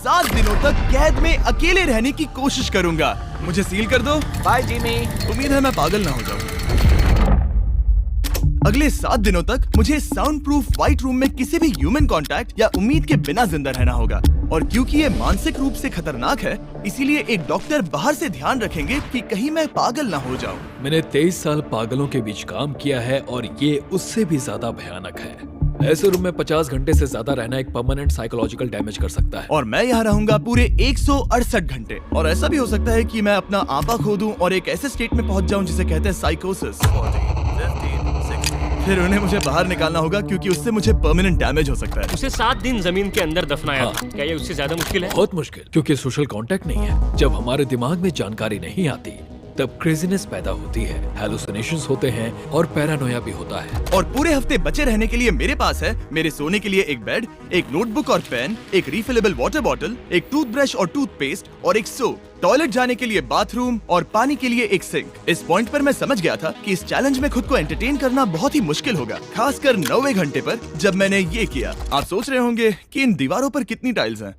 7 दिनों तक कैद में अकेले रहने की कोशिश करूंगा। मुझे सील कर दो। Bye Jimmy. उम्मीद है मैं पागल ना हो जाऊं। अगले 7 दिनों तक मुझे साउंड प्रूफ व्हाइट रूम में किसी भी ह्यूमन कांटेक्ट या उम्मीद के बिना जिंदा रहना होगा। और क्योंकि ये मानसिक रूप से खतरनाक है, इसीलिए एक डॉक्टर बाहर से ध्यान रखेंगे कि कहीं मैं पागल ना हो जाऊं। मैंने 23 साल पागलों के बीच काम किया है और ये उससे भी ज्यादा भयानक है। ऐसे रूम में 50 घंटे से ज्यादा रहना एक परमानेंट साइकोलॉजिकल डैमेज कर सकता है। और मैं यहाँ रहूंगा पूरे 168 घंटे। और ऐसा भी हो सकता है कि मैं अपना आपा खो दूं और एक ऐसे स्टेट में पहुंच जाऊं जिसे कहते हैं साइकोसिस। फिर उन्हें मुझे बाहर निकालना होगा क्योंकि उससे मुझे परमानेंट डैमेज हो सकता है। उसे 7 दिन जमीन के अंदर दफनाया था। क्या ये उससे ज्यादा मुश्किल है? बहुत मुश्किल, क्योंकि सोशल कांटेक्ट नहीं है। जब हमारे दिमाग में जानकारी नहीं आती तब क्रेजीनेस पैदा होती है, हैलुसिनेशंस होते हैं और पैरानोया भी होता है। और पूरे हफ्ते बचे रहने के लिए मेरे पास है मेरे सोने के लिए एक बेड, एक नोटबुक और पेन, एक रिफिलेबल वाटर बॉटल, एक टूथब्रश और टूथपेस्ट और एक सोप, टॉयलेट जाने के लिए बाथरूम और पानी के लिए एक सिंक। इस पॉइंट पर मैं समझ गया था कि इस चैलेंज में खुद को एंटरटेन करना बहुत ही मुश्किल होगा, खासकर 9वें घंटे पर जब मैंने ये किया। आप सोच रहे होंगे कि इन दीवारों पर कितनी टाइल्स हैं?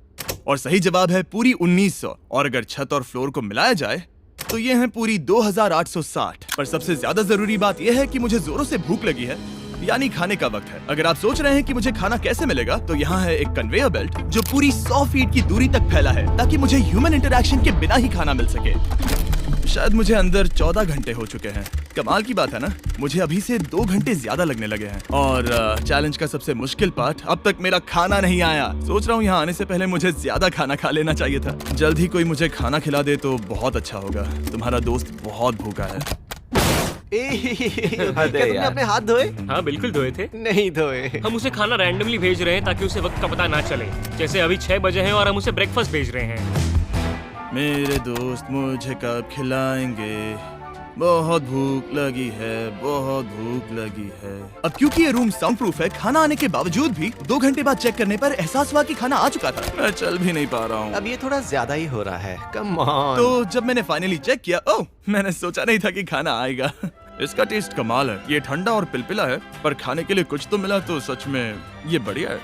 और सही जवाब है पूरी 1900। और अगर छत और फ्लोर को मिलाया जाए तो ये हैं पूरी 2860। पर सबसे ज्यादा जरूरी बात यह है कि मुझे जोरों से भूख लगी है, यानी खाने का वक्त है। अगर आप सोच रहे हैं कि मुझे खाना कैसे मिलेगा, तो यहाँ है एक कन्वेयर बेल्ट जो पूरी 100 फीट की दूरी तक फैला है, ताकि मुझे ह्यूमन इंटरैक्शन के बिना ही खाना मिल सके। शायद मुझे अंदर 14 घंटे हो चुके हैं। कमाल की बात है ना, मुझे अभी से 2 घंटे ज्यादा लगने लगे हैं। और चैलेंज का सबसे मुश्किल पार्ट, अब तक मेरा खाना नहीं आया। सोच रहा हूँ यहाँ आने से पहले मुझे ज्यादा खाना खा लेना चाहिए था। जल्द ही कोई मुझे खाना खिला दे तो बहुत अच्छा होगा। तुम्हारा दोस्त बहुत भूखा है। क्या तुमने अपने हाथ धोए? हाँ बिल्कुल धोए थे। नहीं धोए। हम उसे खाना रैंडमली भेज रहे हैं ताकि उसे वक्त का पता ना चले। जैसे अभी 6 बजे हैं और हम उसे ब्रेकफास्ट भेज रहे हैं। मेरे दोस्त मुझे कब खिलाएंगे? बहुत भूख लगी है, बहुत भूख लगी है। अब क्योंकि ये रूम साउंड प्रूफ है, खाना आने के बावजूद भी 2 घंटे बाद चेक करने पर एहसास हुआ कि खाना आ चुका था। मैं चल भी नहीं पा रहा हूँ। अब ये थोड़ा ज्यादा ही हो रहा है। Come on. तो जब मैंने फाइनली चेक किया, ओह, मैंने सोचा नहीं था कि खाना आएगा। इसका टेस्ट कमाल है। ये ठंडा और पिलपिला है, पर खाने के लिए कुछ तो मिला तो सच में ये बढ़िया है।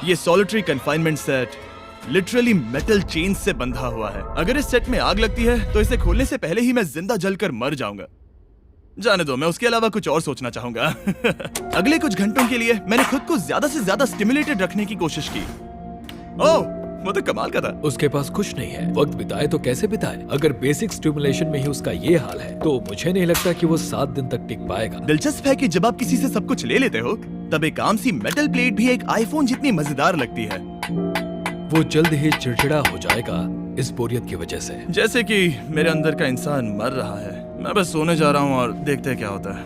ये solitary confinement set literally metal chain से बंधा हुआ है। अगर इस सेट में आग लगती है तो इसे खोलने से पहले ही मैं जिंदा जलकर मर जाऊंगा। जाने दो, मैं उसके अलावा कुछ और सोचना चाहूंगा। अगले कुछ घंटों के लिए मैंने खुद को ज्यादा से ज्यादा स्टिमुलेटेड रखने की कोशिश की। ओह, वो तो कमाल का था। उसके पास कुछ नहीं है, वक्त बिताए तो कैसे बिताए? अगर बेसिक स्टिमुलेशन में ही उसका ये हाल है तो मुझे नहीं लगता कि वो 7 दिन तक टिक पाएगा। दिलचस्प है कि जब आप किसी से सब कुछ ले लेते हो, तब एक आम सी मेटल प्लेट भी एक आईफोन जितनी मजेदार लगती है। वो जल्द ही चिड़चिड़ा हो जाएगा इस बोरियत की वजह से। जैसे कि मेरे अंदर का इंसान मर रहा है। मैं बस सोने जा रहा हूँ और देखते हैं क्या होता है।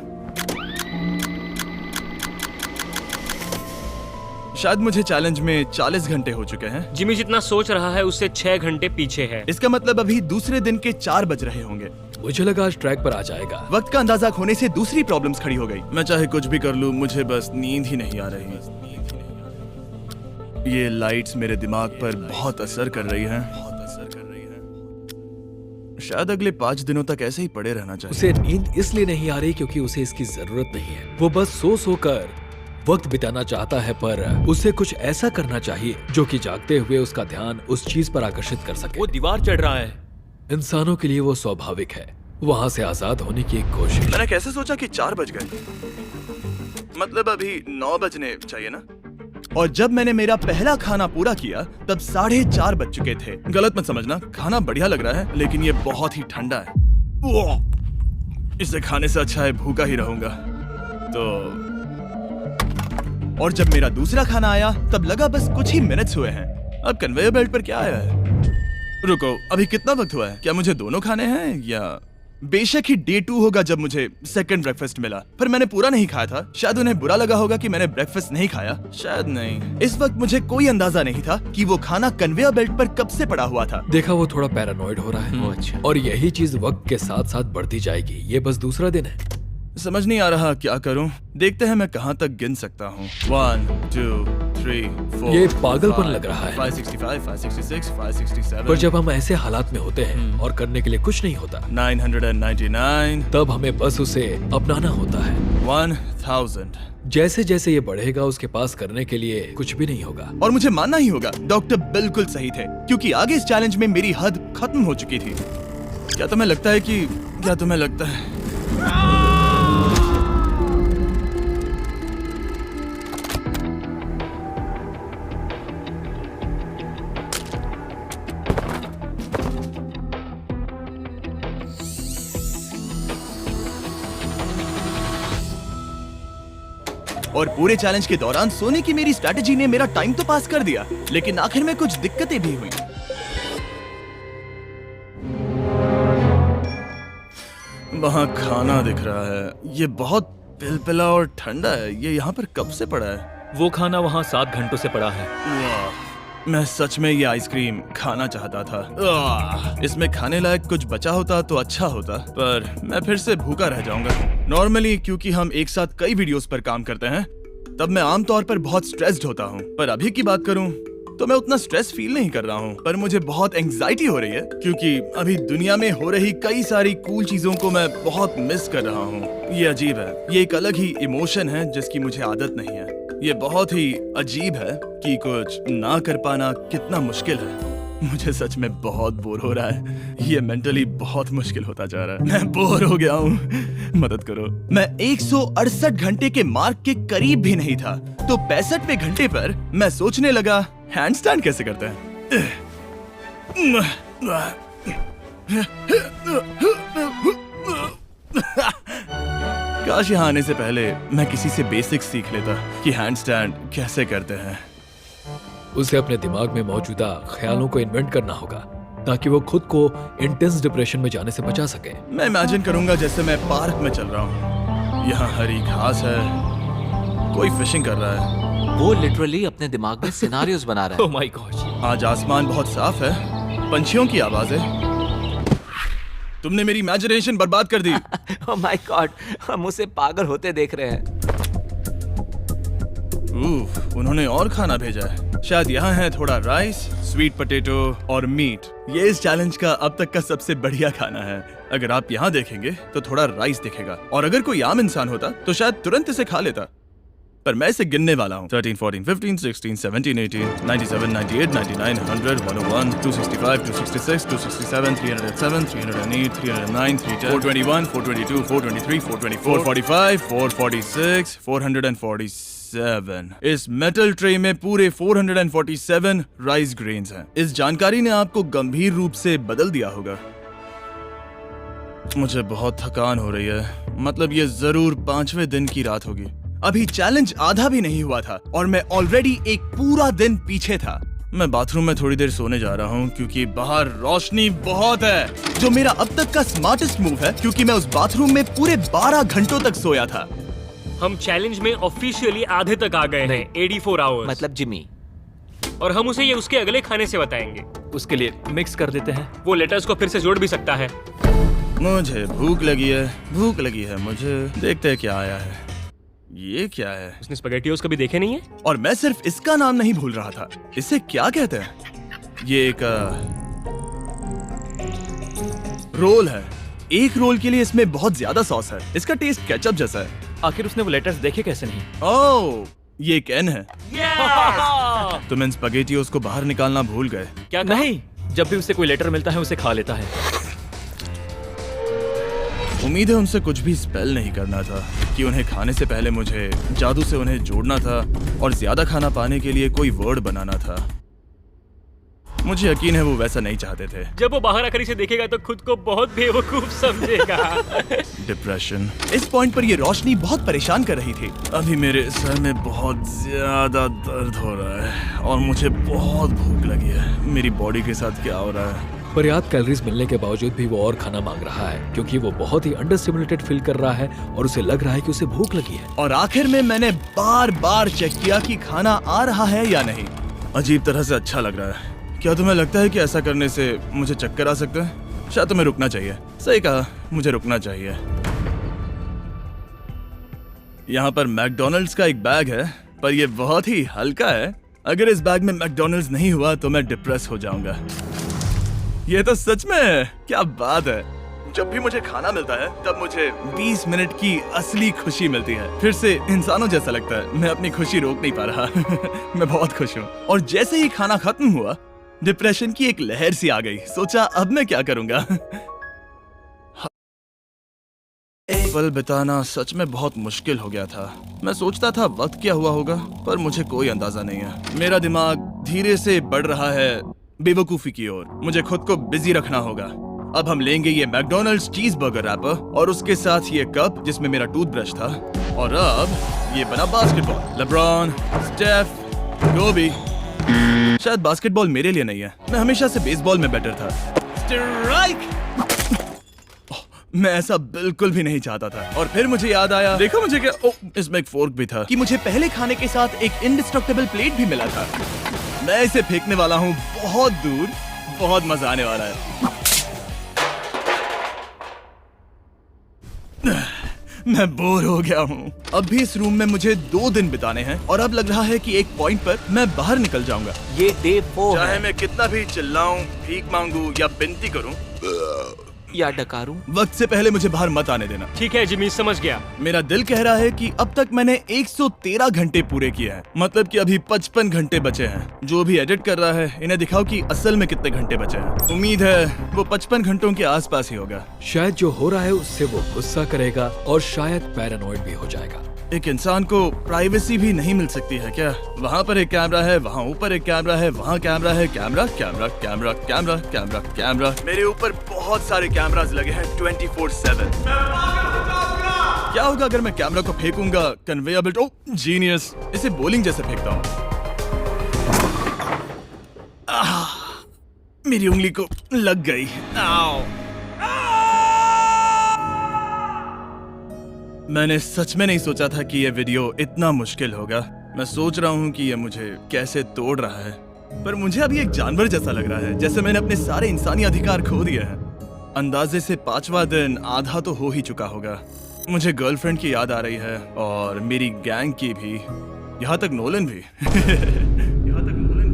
शायद मुझे चैलेंज में 40 घंटे हो चुके हैं। जिमी जितना सोच रहा है उससे 6 घंटे पीछे है। इसका मतलब अभी दूसरे दिन के 4 बज रहे होंगे। मुझे लगा आज ट्रैक पर आ जाएगा। वक्त का अंदाजा खोने से दूसरी प्रॉब्लम्स खड़ी हो गई। मैं चाहे कुछ भी कर लूं, मुझे बस नींद ही नहीं आ रही। ये लाइट्स मेरे दिमाग पर बहुत असर कर रही हैं। शायद अगले 5 दिनों तक ऐसे ही पड़े रहना चाहिए। उसे नींद इसलिए नहीं आ रही क्योंकि उसे इसकी जरूरत नहीं है। वो बस सो कर वक्त बिताना चाहता है, पर उसे कुछ ऐसा करना चाहिए जो कि जागते हुए उसका ध्यान उस चीज पर आकर्षित कर सके। वो दीवार चढ़ रहा है। इंसानों के लिए वो स्वाभाविक है, वहाँ से आजाद होने की एक कोशिश। मैंने कैसे सोचा कि 4 बज गए? मतलब अभी 9 बजने चाहिए ना? और जब मैंने मेरा पहला खाना पूरा किया तब 4:30 बज चुके थे। गलत मत समझना, खाना बढ़िया लग रहा है, लेकिन ये बहुत ही ठंडा है। इसे खाने से अच्छा है भूखा ही रहूंगा। तो और जब मेरा दूसरा खाना आया तब लगा बस कुछ ही मिनट्स हुए हैं। अब कन्वेयर बेल्ट पर क्या आया है? रुको, अभी कितना वक्त हुआ है? क्या मुझे दोनों खाने हैं या? बेशक ही डे 2 होगा जब मुझे सेकंड ब्रेकफास्ट मिला, पर मैंने पूरा नहीं खाया था। शायद उन्हें बुरा लगा होगा कि मैंने ब्रेकफास्ट नहीं खाया, शायद नहीं। इस वक्त मुझे कोई अंदाजा नहीं था कि वो खाना कन्वेयर बेल्ट पर कब से पड़ा हुआ था। देखा, वो थोड़ा पैरानॉइड हो रहा है। अच्छा। और यही चीज वक्त के साथ साथ बढ़ती जाएगी। ये बस दूसरा दिन है। समझ नहीं आ रहा क्या करूं। देखते हैं मैं कहां तक गिन सकता हूं। 1 2 3 4 ये पागलपन लग रहा है। 565 566 567 पर जब हम ऐसे हालात में होते हैं और करने के लिए कुछ नहीं होता, 999 तब हमें बस उसे अपनाना होता है। 1000। जैसे जैसे ये बढ़ेगा उसके पास करने के लिए कुछ भी नहीं होगा। और मुझे मानना ही होगा, डॉक्टर बिल्कुल सही थे, क्योंकि आगे इस चैलेंज में मेरी हद खत्म हो चुकी थी। क्या तुम्हें लगता है और पूरे चैलेंज के दौरान सोने की मेरी स्ट्रैटेजी ने मेरा टाइम तो पास कर दिया, लेकिन आखिर में कुछ दिक्कतें भी हुई। वहाँ खाना दिख रहा है। ये बहुत पिलपिला और ठंडा है। ये यहाँ पर कब से पड़ा है? वो खाना वहाँ 7 घंटों से पड़ा है। वाह, मैं सच में ये आइसक्रीम खाना चाहता था। इसमें खाने लायक कुछ बचा होता तो अच्छा होता, पर मैं फिर से भूखा रह जाऊंगा। नॉर्मली क्योंकि हम एक साथ कई वीडियोस पर काम करते हैं, तब मैं आमतौर पर बहुत स्ट्रेस्ड होता हूँ। पर अभी की बात करूँ तो मैं उतना स्ट्रेस फील नहीं कर रहा हूँ, पर मुझे बहुत एंजाइटी हो रही है, क्योंकि अभी दुनिया में हो रही कई सारी कूल चीजों को मैं बहुत मिस कर रहा हूँ। ये अजीब है। ये एक अलग ही इमोशन है जिसकी मुझे आदत नहीं है। ये बहुत ही अजीब है कि कुछ ना कर पाना कितना मुश्किल है। मुझे सच में बहुत बोर हो रहा है। ये मेंटली बहुत मुश्किल होता जा रहा है। मैं बोर हो गया हूँ, मदद करो। मैं 168 घंटे के मार्क के करीब भी नहीं था, तो 65वें घंटे पर मैं सोचने लगा, हैंडस्टैंड कैसे करते हैं। काश यहाँ आने से पहले मैं किसी से बेसिक्स सीख लेता कि हैंडस्टैंड कैसे करते हैं। उसे अपने दिमाग में मौजूदा ख्यालों को इन्वेंट करना होगा ताकि वो खुद को इंटेंस डिप्रेशन में जाने से बचा सके। मैं इमेजिन करूंगा जैसे मैं पार्क में चल रहा हूँ। यहाँ हरी घास है, कोई फिशिंग कर रहा है। वो लिटरली अपने दिमाग में सिनारियोस बना रहा ओह माय गॉड। आज आसमान बहुत साफ है, पंछियों की आवाज है। तुमने मेरी इमेजिनेशन बर्बाद कर दी। है। ओह माय गॉड, हम उसे पागल होते देख रहे हैं। उन्होंने और खाना भेजा है। शायद यहाँ है थोड़ा राइस, स्वीट पोटैटो और मीट। ये इस चैलेंज का अब तक का सबसे बढ़िया खाना है। अगर आप यहाँ देखेंगे तो थोड़ा राइस दिखेगा, और अगर कोई आम इंसान होता तो शायद तुरंत इसे खा लेता, पर मैं इसे गिनने वाला हूँ। 13, 14, 15, 16, 17, 18, 97, 98, 99, 100, 101, 265, 266, 267, 307, 308, 309, 310, 421, 422, 423, 424, 445, 446, 447। इस मेटल ट्रे में पूरे 447 राइस ग्रेन्स हैं। इस जानकारी ने आपको गंभीर रूप से बदल दिया होगा। मुझे बहुत थकान हो रही है, मतलब ये जरूर 5वें दिन की रात होगी। अभी चैलेंज आधा भी नहीं हुआ था और मैं ऑलरेडी एक पूरा दिन पीछे था। मैं बाथरूम में थोड़ी देर सोने जा रहा हूँ क्योंकि बाहर रोशनी बहुत है, जो मेरा अब तक का स्मार्टेस्ट मूव है, क्योंकि मैं उस बाथरूम में पूरे 12 घंटों तक सोया था। हम चैलेंज में ऑफिशियली आधे तक आ गए हैं, 84 आवर्स। मतलब जिमी। और हम उसे ये उसके अगले खाने से बताएंगे। उसके लिए मिक्स कर देते हैं। वो लेटर्स को फिर से जोड़ भी सकता है। मुझे भूख लगी है मुझे। देखते हैं क्या आया है। ये क्या है? उसने स्पैगेटियोस कभी देखे नहीं है? और मैं सिर्फ इसका नाम नहीं भूल रहा था। इसे क्या कहते हैं? ये एक रोल है। एक रोल के लिए इसमें बहुत ज्यादा सॉस है। इसका टेस्ट केचप जैसा है। आखिर उसने वो लेटर्स देखे कैसे नहीं? ओह, ये कैन है। तुम इन स्पैगेटियोस को बाहर निकालना भूल गए। क्या कहा? नहीं, जब भी उसे कोई लेटर मिलता है उसे खा लेता है। उम्मीद है उनसे कुछ भी स्पेल नहीं करना था कि उन्हें खाने से पहले मुझे जादू से उन्हें जोड़ना था और ज्यादा खाना पाने के लिए कोई वर्ड बनाना था। मुझे यकीन है वो वैसा नहीं चाहते थे। जब वो बाहर आकर इसे देखेगा तो खुद को बहुत बेवकूफ समझेगा। डिप्रेशन। इस पॉइंट पर ये रोशनी बहुत परेशान कर रही थी। अभी मेरे सर में बहुत ज्यादा दर्द हो रहा है और मुझे बहुत भूख लगी है। मेरी बॉडी के साथ क्या हो रहा है? पर्याप्त कैलोरीज मिलने के बावजूद भी वो और खाना मांग रहा है क्योंकि वो बहुत ही अंडर स्टिमुलेटेड फील कर रहा है और उसे लग रहा है कि उसे भूख लगी है। और आखिर में मैंने बार बार चेक किया कि खाना आ रहा है या नहीं। अजीब तरह से अच्छा लग रहा है। क्या तुम्हें लगता है कि ऐसा करने से मुझे चक्कर आ सकता है? शायद तुम्हें रुकना चाहिए। सही कहा, मुझे रुकना चाहिए। यहाँ पर मैकडोनल्ड्स का एक बैग है, पर ये बहुत ही हल्का है। अगर इस बैग में मैकडोनल्ड्स नहीं हुआ तो मैं डिप्रेस हो जाऊंगा। ये तो सच में क्या बात है। जब भी मुझे खाना मिलता है तब मुझे 20 मिनट की असली खुशी मिलती है। फिर से इंसानों जैसा लगता है। मैं अपनी खुशी रोक नहीं पा रहा। मैं बहुत खुश हूँ। और जैसे ही खाना खत्म हुआ, डिप्रेशन की एक लहर सी आ गई। सोचा अब मैं क्या करूंगा। एक पल बिताना सच में बहुत मुश्किल हो गया था। मैं सोचता था वक्त क्या हुआ होगा, पर मुझे कोई अंदाजा नहीं है। मेरा दिमाग धीरे से बढ़ रहा है बेवकूफी की ओर। मुझे खुद को बिजी रखना होगा। अब हम लेंगे ये मैकडोनल्ड्स चीज बर्गर रैपर और उसके साथ ये कप जिसमें मेरा टूथब्रश था। और अब ये बना बास्केटबॉल। लेब्रॉन, स्टेफ, कोबी। शायद बास्केटबॉल मेरे लिए नहीं है। मैं हमेशा से बेसबॉल में बेटर था। स्ट्राइक! मैं ऐसा बिल्कुल भी नहीं चाहता था। और फिर मुझे याद आया, देखो मुझे क्या, इसमें एक फोर्क भी था, कि मुझे पहले खाने के साथ एक इंडिस्ट्रक्टेबल प्लेट भी मिला था। मैं इसे फेंकने वाला हूँ बहुत दूर। बहुत मजा आने वाला है। मैं बोर हो गया हूँ। अब भी इस रूम में मुझे 2 दिन बिताने हैं और अब लग रहा है कि एक पॉइंट पर मैं बाहर निकल जाऊंगा। ये डे 4 चाहे है मैं कितना भी चिल्लाऊं, भीख मांगू या विनती करूं, या डकारूं। वक्त से पहले मुझे बाहर मत आने देना। ठीक है जिमी, समझ गया। मेरा दिल कह रहा है कि अब तक मैंने 113 घंटे पूरे किए हैं। मतलब कि अभी 55 घंटे बचे हैं। जो भी एडिट कर रहा है, इन्हें दिखाओ कि असल में कितने घंटे बचे हैं। उम्मीद है वो 55 घंटों के आसपास ही होगा। शायद जो हो रहा है उससे वो गुस्सा करेगा और शायद पैरानॉइड भी हो जाएगा। एक इंसान को प्राइवेसी भी नहीं मिल सकती है क्या? वहाँ पर एक कैमरा है, वहाँ ऊपर एक कैमरा है, वहाँ कैमरा है, camera camera camera camera camera camera. मेरे ऊपर बहुत सारे कैमरास लगे हैं 24/7। क्या होगा अगर मैं कैमरा को फेंकूंगा? Conveyor belt. Oh genius! इसे बॉलिंग जैसे फेंकता हूँ। मेरी उंगली को लग गई। आओ! मैंने सच में नहीं सोचा था कि यह वीडियो इतना मुश्किल होगा। मैं सोच रहा हूँ कि यह मुझे कैसे तोड़ रहा है, पर मुझे अभी एक जानवर जैसा लग रहा है, जैसे मैंने अपने सारे इंसानी अधिकार खो दिए हैं। अंदाजे से 5वां दिन आधा तो हो ही चुका होगा। मुझे गर्लफ्रेंड की याद आ रही है और मेरी गैंग की भी, यहाँ तक नोलन भी। यहाँ तक नोलन भी।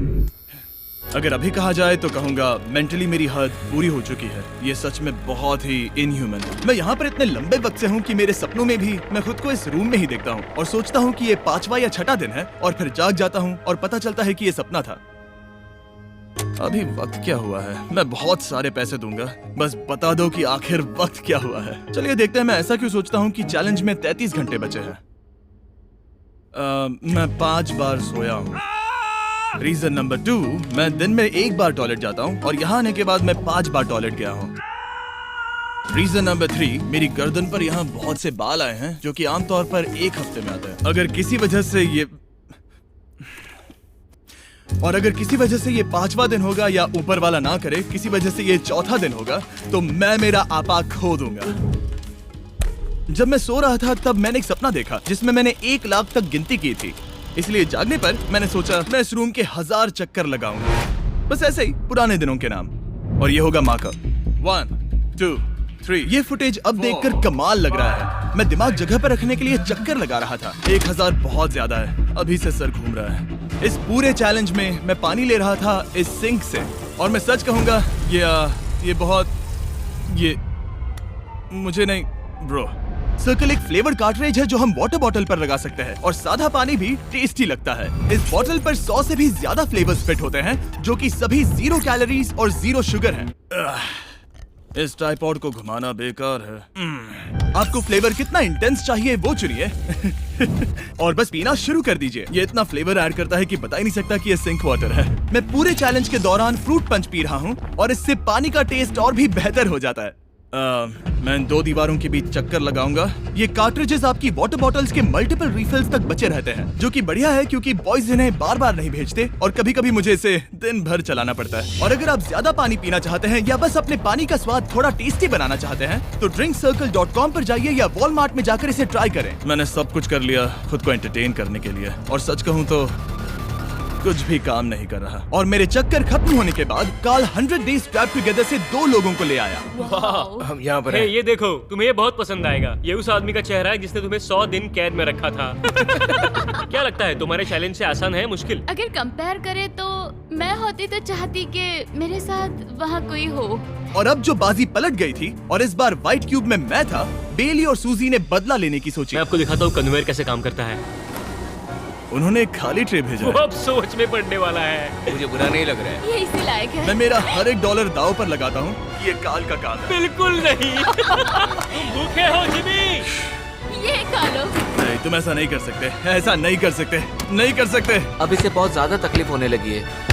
अगर अभी कहा जाए तो कहूंगा मेंटली मेरी हद पूरी हो चुकी है। ये सच में बहुत ही इनह्यूमन है। मैं यहाँ पर इतने लंबे वक्त से हूँ कि मेरे सपनों में भी मैं खुद को इस रूम में ही देखता हूँ और सोचता हूँ कि ये 5वां या 6वां दिन है और फिर जाग जाता हूँ और पता चलता है कि ये सपना था। अभी वक्त क्या हुआ है? मैं बहुत सारे पैसे दूंगा, बस बता दो कि आखिर वक्त क्या हुआ है। चलिए देखते हैं मैं ऐसा क्यों सोचता हूँ कि चैलेंज में 33 घंटे बचे हैं। मैं 5 बार सोया हूँ। रीजन नंबर 2, मैं दिन में 1 बार टॉयलेट जाता हूँ और यहाँ आने के बाद मैं 5 बार टॉयलेट गया हूँ। रीजन नंबर 3, मेरी गर्दन पर यहाँ बहुत से बाल आए हैं जो कि आमतौर पर 1 हफ्ते में आते हैं। अगर किसी वजह से ये 5वां दिन होगा या ऊपर वाला ना करे, किसी वजह से ये 4था दिन होगा, तो मैं मेरा आपा खो दूंगा। जब मैं सो रहा था तब मैंने एक सपना देखा जिसमें मैंने 1 लाख तक गिनती की थी। इसलिए जागने पर मैंने सोचा मैं इस रूम के 1000 चक्कर लगाऊंगा, बस ऐसे ही पुराने दिनों के नाम। और ये होगा मार्कर। 1 2 3। ये फुटेज अब देखकर कमाल लग रहा है। मैं दिमाग जगह पर रखने के लिए चक्कर लगा रहा था। 1000 बहुत ज्यादा है। अभी से सर घूम रहा है। इस पूरे चैलेंज में मैं पानी ले रहा था इस सिंक से, और मैं सच कहूंगा ये मुझे नहीं ब्रो। सर्कल एक फ्लेवर कार्ट्रिज है जो हम वाटर बॉटल पर लगा सकते हैं और सादा पानी भी टेस्टी लगता है। इस बॉटल पर 100 से भी ज्यादा फ्लेवर्स फिट होते हैं जो कि सभी 0 कैलोरीज और 0 शुगर हैं। इस ट्राइपॉड को घुमाना बेकार है। आपको फ्लेवर कितना इंटेंस चाहिए वो चुनिए और बस पीना शुरू कर दीजिए। ये इतना फ्लेवर ऐड करता है कि बता ही नहीं सकता कि ये सिंक वाटर है। मैं पूरे चैलेंज के दौरान फ्रूट पंच पी रहा हूँ और इससे पानी का टेस्ट और भी बेहतर हो जाता है। मैं इन 2 दीवारों के बीच चक्कर लगाऊंगा। ये कार्ट्रिजेस आपकी वाटर बॉटल्स के मल्टीपल रिफिल्स तक बचे रहते हैं, जो कि बढ़िया है क्योंकि बॉयज इन्हें बार बार नहीं भेजते और कभी कभी मुझे इसे दिन भर चलाना पड़ता है। और अगर आप ज्यादा पानी पीना चाहते हैं या बस अपने पानी का स्वाद थोड़ा टेस्टी बनाना चाहते हैं तो drinkcircle.com पर जाइए या वॉलमार्ट में जाकर इसे ट्राई करें। मैंने सब कुछ कर लिया खुद को एंटरटेन करने के लिए, और सच कहूँ तो कुछ भी काम नहीं कर रहा और मेरे चक्कर खत्म होने के बाद कार्ल 100 डेज ट्रैप टुगेदर से 2 लोगों को ले आया। हम यहाँ पर हे, हैं। ये देखो, तुम्हें ये बहुत पसंद आएगा। ये उस आदमी का चेहरा है जिसने तुम्हें 100 दिन कैद में रखा था। क्या लगता है, तुम्हारे चैलेंज से आसान है मुश्किल? अगर कंपेयर करे तो मैं होती तो चाहती कि मेरे साथ वहाँ कोई हो। और अब जो बाजी पलट गई थी और इस बार व्हाइट क्यूब में मैं था, बेली और सूजी ने बदला लेने की सोची। मैं आपको दिखाता हूँ कन्वेयर कैसे काम करता है। उन्होंने एक खाली ट्रे भेजा वो है। अब सोच में पड़ने वाला है। मुझे बुरा नहीं लग रहा है। ये इसी लायक है। मैं मेरा हर एक डॉलर दाव पर लगाता हूँ। ये काल का काम है। बिल्कुल नहीं। तुम भूखे हो जिमी। ये खा लो। नहीं, तुम ऐसा नहीं कर सकते, ऐसा नहीं कर सकते, नहीं कर सकते। अब इसे बहुत ज्यादा तकलीफ होने लगी है।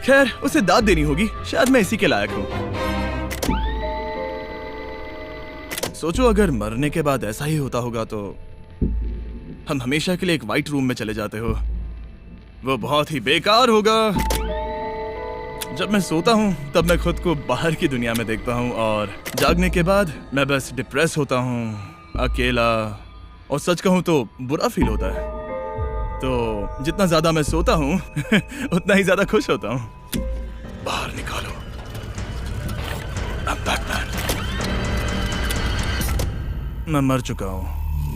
खैर, उसे दाद देनी होगी। शायद मैं इसी के लायक हूँ। सोचो अगर मरने के बाद ऐसा ही होता होगा तो हम हमेशा के लिए एक व्हाइट रूम में चले जाते हो। वो बहुत ही बेकार होगा। जब मैं सोता हूँ तब मैं खुद को बाहर की दुनिया में देखता हूँ और जागने के बाद मैं बस डिप्रेस होता हूँ, अकेला, और सच कहूँ तो बुरा फील होता है। तो जितना ज्यादा मैं सोता हूँ उतना ही ज्यादा खुश होता हूँ। बाहर निकालो। I'm Batman। मैं मर चुका हूँ।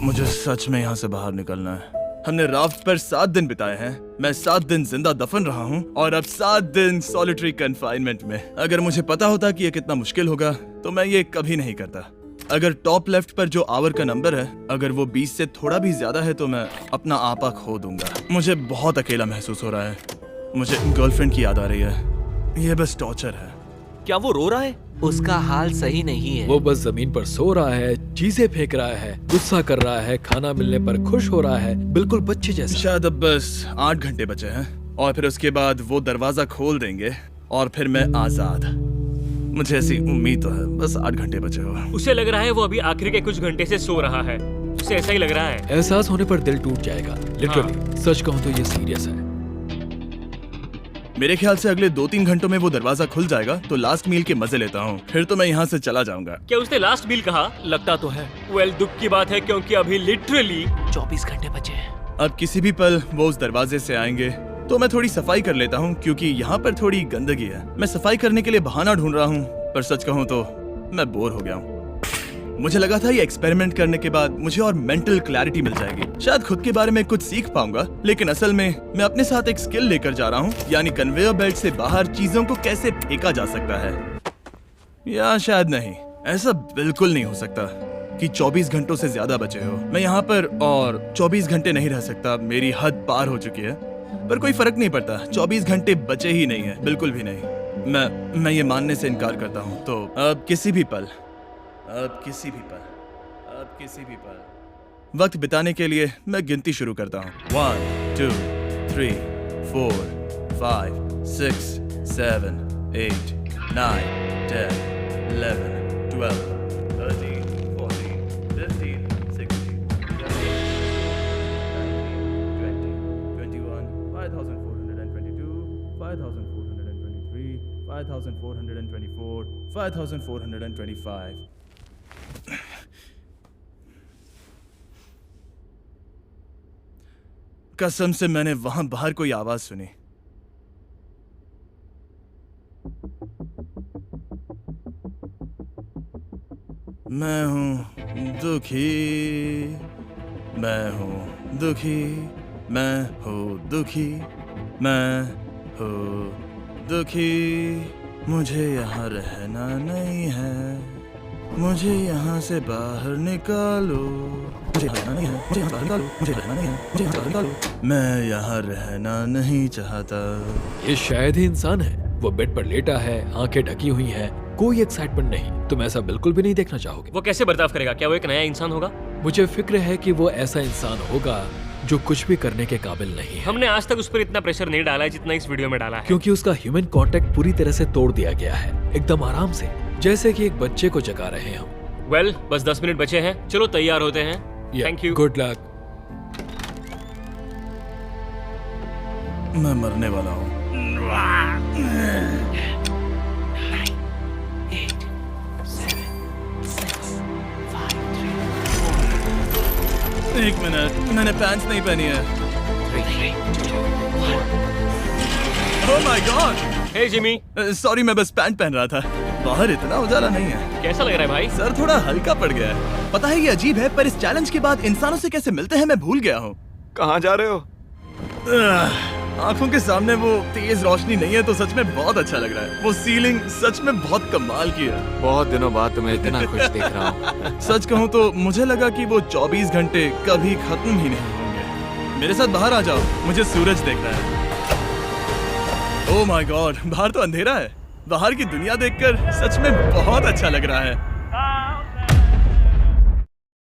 मुझे सच में यहाँ से बाहर निकलना है। हमने राफ्ट पर 7 दिन बिताए हैं। मैं 7 दिन जिंदा दफन रहा हूँ और अब 7 दिन सॉलिटरी कन्फाइनमेंट में। अगर मुझे पता होता कि ये कितना मुश्किल होगा तो मैं ये कभी नहीं करता। अगर टॉप लेफ्ट पर जो आवर का नंबर है, अगर वो 20 से थोड़ा भी ज्यादा है तो मैं अपना आपा खो दूंगा। मुझे बहुत अकेला महसूस हो रहा है। मुझे गर्लफ्रेंड की याद आ रही है। ये बस टॉर्चर है। क्या वो रो रहा है? उसका हाल सही नहीं है। वो बस जमीन पर सो रहा है, चीजें फेंक रहा है, गुस्सा कर रहा है, खाना मिलने पर खुश हो रहा है, बिल्कुल बच्चे जैसा। शायद अब बस 8 घंटे बचे हैं और फिर उसके बाद वो दरवाजा खोल देंगे और फिर मैं आजाद। मुझे ऐसी उम्मीद तो है। बस 8 घंटे बचे हो। उसे लग रहा है वो अभी आखिरी के कुछ घंटे से सो रहा है। उसे ऐसा ही लग रहा है। एहसास होने पर दिल टूट जाएगा। लिटरली सच कहूँ तो ये सीरियस है। मेरे ख्याल से अगले 2-3 घंटों में वो दरवाजा खुल जाएगा तो लास्ट मील के मजे लेता हूँ। फिर तो मैं यहाँ से चला जाऊंगा। क्या उसने लास्ट मील कहा? लगता तो है। वेल, दुख की बात है क्योंकि अभी लिटरली 24 घंटे बचे हैं। अब किसी भी पल वो उस दरवाजे से आएंगे तो मैं थोड़ी सफाई कर लेता हूँ क्योंकि यहाँ पर थोड़ी गंदगी है। मैं सफाई करने के लिए बहाना ढूंढ रहा हूँ, पर सच कहूँ तो मैं बोर हो गया हूँ। मुझे लगा था ये एक्सपेरिमेंट करने के बाद मुझे और मेंटल क्लैरिटी मिल जाएगी, शायद खुद के बारे में कुछ सीख पाऊंगा। लेकिन असल में मैं अपने साथ एक स्किल लेकर जा रहा हूँ, यानी कन्वेयर बेल्ट से बाहर चीजों को कैसे फेंका जा सकता है। या शायद नहीं, ऐसा बिल्कुल नहीं हो सकता कि 24 घंटों से ज्यादा बचे हो। मैं यहाँ पर और 24 घंटे नहीं रह सकता। मेरी हद पार हो चुकी है, पर कोई फर्क नहीं पड़ता। 24 घंटे बचे ही नहीं है, बिल्कुल भी नहीं। मैं ये मानने से इनकार करता हूँ। तो अब किसी भी पल वक्त बिताने के लिए मैं गिनती शुरू करता हूँ। 1 2 3 4 5 6 7 8 9 10 11 12 13 14 15 16 17 18 19 20 21 5422 5423 5424 5425। कसम से मैंने वहां बाहर कोई आवाज सुनी। मैं हूं दुखी, मैं हूं दुखी, मैं हूं दुखी, मैं हूं दुखी। मुझे यहाँ रहना नहीं है, मुझे यहाँ से बाहर निकालो। मुझे रहना नहीं है, मुझे यहाँ से बाहर निकालो। मुझे रहना नहीं है, मुझे यहाँ से बाहर निकालो। मैं यहाँ रहना नहीं चाहता। ये शायद ही इंसान है। वो बेड पर लेटा है, आंखें ढकी हुई हैं, कोई एक्साइटमेंट नहीं। तुम ऐसा बिल्कुल भी नहीं देखना चाहोगे। वो कैसे बर्ताव करेगा? क्या वो एक नया इंसान होगा? मुझे फिक्र है कि वो ऐसा इंसान होगा जो कुछ भी करने के काबिल नहीं है, हमने आज तक उस पर इतना प्रेशर नहीं डाला है जितना इस वीडियो में डाला है। क्योंकि उसका ह्यूमन कांटेक्ट पूरी तरह से तोड़ दिया गया है, एकदम आराम से, जैसे कि एक बच्चे को जगा रहे हैं हम। वेल, बस 10 मिनट बचे हैं। चलो तैयार होते हैं। Thank you. Good luck. मैं मरने वाला हूँ। एक मिनट, मैंने पैंट्स नहीं पहनी है। Oh my god, hey Jimmy, sorry मैं बस पैंट पहन रहा था। बाहर इतना उजाला नहीं है। कैसा लग रहा है भाई? सर थोड़ा हल्का पड़ गया है। पता है ये अजीब है, पर इस चैलेंज के बाद इंसानों से कैसे मिलते हैं मैं भूल गया हूँ। कहाँ जा रहे हो? आंखों के सामने वो तेज रोशनी नहीं है तो सच में बहुत अच्छा लग रहा है। वो सीलिंग सच में बहुत कमाल की है। बहुत दिनों बाद तुम्हें इतना खुश देख रहा हूँ। सच कहूँ तो मुझे लगा कि वो 24 घंटे कभी खत्म ही नहीं होंगे। मेरे साथ बाहर आ जाओ, मुझे सूरज देखना है। ओह माय गॉड, बाहर तो अंधेरा है। बाहर की दुनिया देखकर सच में बहुत अच्छा लग रहा है।